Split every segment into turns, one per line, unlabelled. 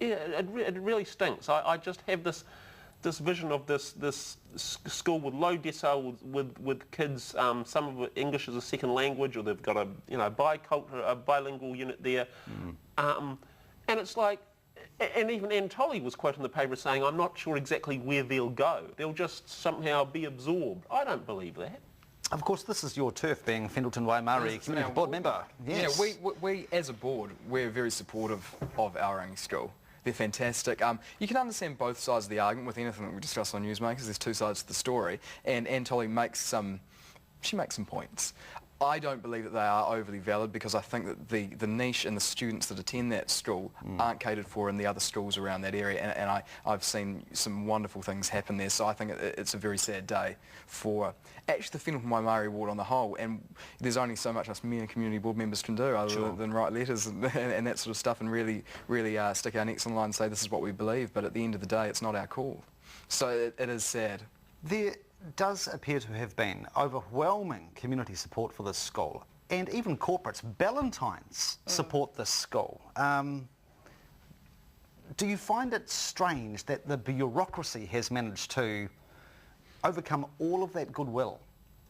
Yeah, it really stinks. I just have this vision of this school with low decile with kids. Some of it English as a second language, or they've got a a bilingual unit there, and it's like. And even Anne Tolley was quoted in the paper saying, "I'm not sure exactly where they'll go. They'll just somehow be absorbed." I don't believe that.
Of course, this is your turf, being Fendalton Waimarie Community Board member. Yes.
Yeah, we as a board, we're very supportive of Aorangi School. They're fantastic. You can understand both sides of the argument with anything that we discuss on Newsmakers. There's two sides to the story, and Anne Tolley makes some points. I don't believe that they are overly valid, because I think that the niche and the students that attend that school aren't catered for in the other schools around that area, and I've seen some wonderful things happen there, so I think it's a very sad day for actually the Fendalton Waimarie ward on the whole, and there's only so much us mere community board members can do other than write letters and that sort of stuff, and really stick our necks on the line and say this is what we believe, but at the end of the day it's not our call. So it is sad.
There does appear to have been overwhelming community support for this school, and even corporates, Ballantynes, support this school. Do you find it strange that the bureaucracy has managed to overcome all of that goodwill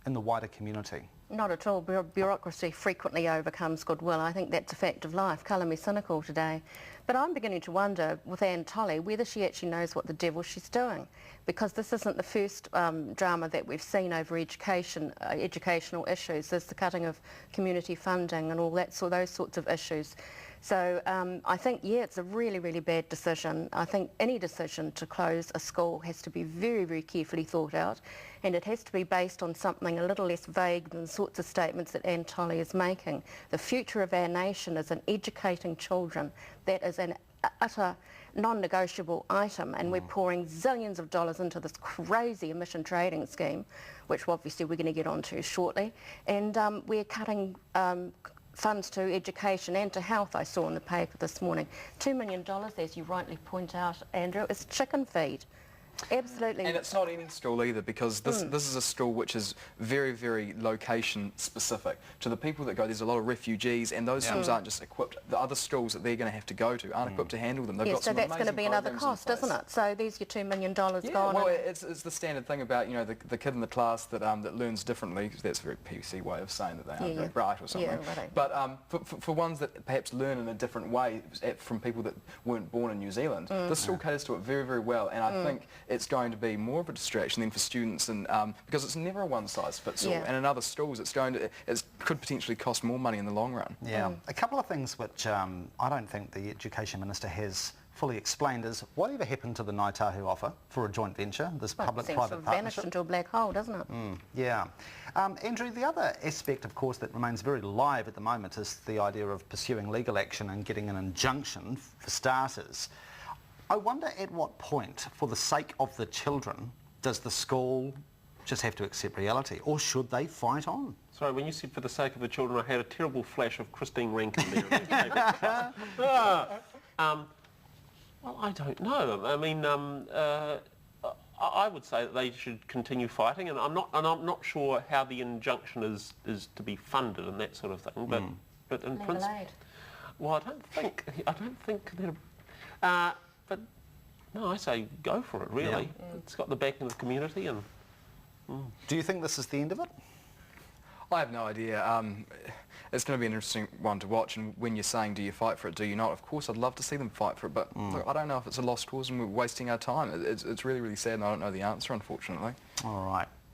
in the wider community?
Not at all. Bureaucracy frequently overcomes goodwill. I think that's a fact of life. Colour me cynical today. But I'm beginning to wonder with Anne Tolley whether she actually knows what the devil she's doing, because this isn't the first drama that we've seen over educational issues. There's the cutting of community funding and all that, so those sorts of issues. So I think, yeah, it's a really, really bad decision. I think any decision to close a school has to be very, very carefully thought out, and it has to be based on something a little less vague than the sorts of statements that Anne Tolley is making. The future of our nation is in educating children. That is an utter non-negotiable item, and we're pouring zillions of dollars into this crazy emission trading scheme, which obviously we're going to get onto shortly, and we're cutting funds to education and to health. I saw in the paper this morning. $2 million, as you rightly point out, Andrew, is chicken feed. Absolutely.
And it's not any school either, because this is a school which is very, very location specific. To the people that go, there's a lot of refugees, and those schools aren't just equipped. The other schools that they're going to have to go to aren't equipped to handle them. They've got
so
some
that's going to be another cost, isn't it? So there's your $2 million gone.
Well, it's the standard thing about, you know, the kid in the class that learns differently. That's a very PC way of saying that they aren't very bright or something. But for ones that perhaps learn in a different way from people that weren't born in New Zealand, this school caters to it very, very well, and I think it's going to be more of a distraction than for students, and because it's never a one-size-fits-all, and in other schools it could potentially cost more money in the long run.
Yeah, a couple of things which I don't think the Education Minister has fully explained is whatever happened to the Ngāi Tahu offer for a joint venture, this public-private partnership.
Vanished into a black hole, doesn't it?
Yeah. Andrew, the other aspect, of course, that remains very live at the moment is the idea of pursuing legal action and getting an injunction for starters. I wonder at what point, for the sake of the children, does the school just have to accept reality, or should they fight on?
Sorry, when you said for the sake of the children, I had a terrible flash of Christine Rankin there. Well, I don't know. I mean, I would say that they should continue fighting, and I'm not sure how the injunction is to be funded and that sort of thing. But in principle, well, I don't think that. But no, I say go for it, really. It's got the backing of the community. And
do you think this is the end of it?
I have no idea. It's going to be an interesting one to watch, and when you're saying do you fight for it, do you not, of course I'd love to see them fight for it, but look, I don't know if it's a lost cause and we're wasting our time. It's really, really sad, and I don't know the answer, unfortunately.
All right.